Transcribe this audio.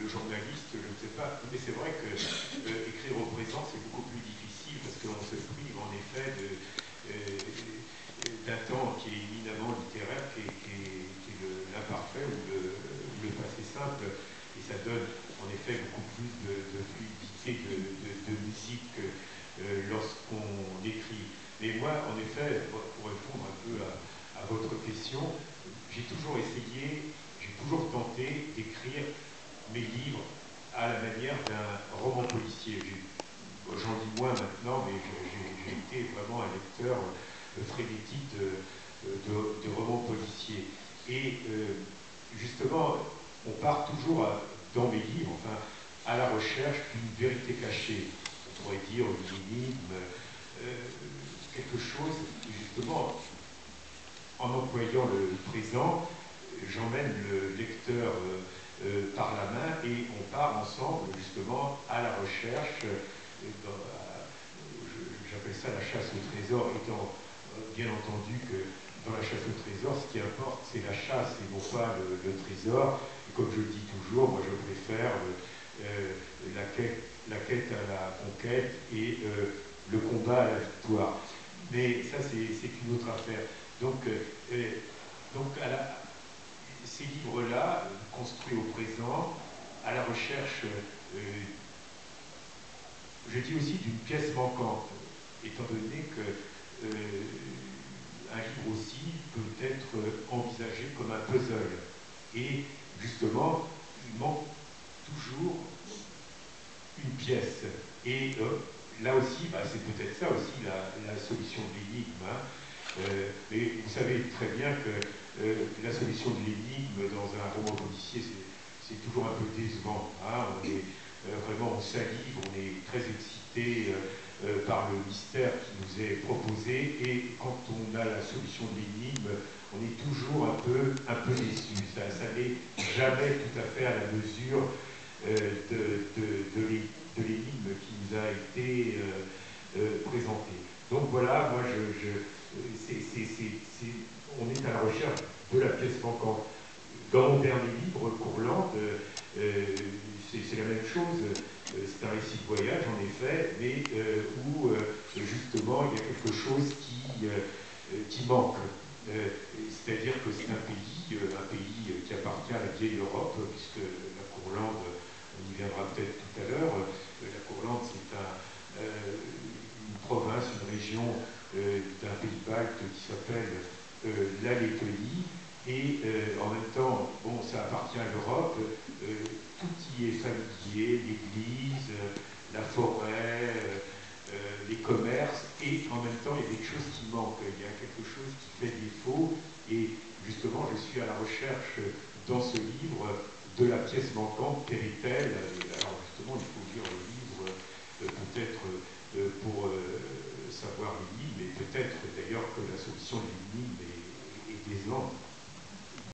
journaliste, je ne sais pas, mais c'est vrai que écrire au présent, c'est beaucoup plus difficile parce qu'on se prive en effet d'un temps qui est éminemment littéraire, qui est l'imparfait ou le passé simple, et ça donne en effet beaucoup plus de fluidité, de musique lorsqu'on écrit. Mais moi, en effet, pour répondre un peu à votre question, j'ai toujours essayé, j'ai toujours tenté d'écrire mes livres à la manière d'un roman policier. J'en lis moins maintenant, mais j'ai été vraiment un lecteur frénétique de romans policiers. Et justement, on part toujours dans mes livres, enfin, à la recherche d'une vérité cachée. On pourrait dire une énigme, quelque chose, justement, en employant le présent, j'emmène le lecteur par la main et on part ensemble justement à la recherche, j'appelle ça la chasse au trésor, étant bien entendu que dans la chasse au trésor, ce qui importe c'est la chasse et non pas le trésor. Et comme je le dis toujours, moi je préfère la quête à la conquête et le combat à la victoire. Mais ça c'est une autre affaire. Donc ces livres-là, construits au présent, à la recherche, je dis aussi d'une pièce manquante, étant donné que un livre aussi peut être envisagé comme un puzzle. Et justement, il manque toujours une pièce. Et là aussi, bah, c'est peut-être ça aussi la solution de l'énigme. Hein. Mais vous savez très bien que la solution de l'énigme dans un roman policier, c'est toujours un peu décevant. Hein. On est vraiment, on salive, on est très excité par le mystère qui nous est proposé, et quand on a la solution de l'énigme, on est toujours un peu déçu. Ça n'est jamais tout à fait à la mesure de l'énigme qui nous a été présentée. Donc voilà, moi on est à la recherche de la pièce manquante. Dans mon dernier livre, Courlande, c'est la même chose. C'est un récit de voyage, en effet, mais où justement il y a quelque chose qui manque. C'est-à-dire que c'est un pays qui appartient à la vieille Europe, puisque la Courlande, on y viendra peut-être tout à l'heure, la Courlande c'est une province, une région d'un pays balte qui s'appelle la Lettonie, et en même temps, bon, ça appartient à l'Europe, tout y est familier, l'église, la forêt, les commerces, et en même temps, il y a des choses qui manquent, il y a quelque chose qui fait défaut, et justement, je suis à la recherche, dans ce livre, de la pièce manquante, quelle est-elle? Alors justement, il faut lire le livre, peut-être pour savoir l'énigme, et peut-être d'ailleurs que la solution de l'énigme est décevante.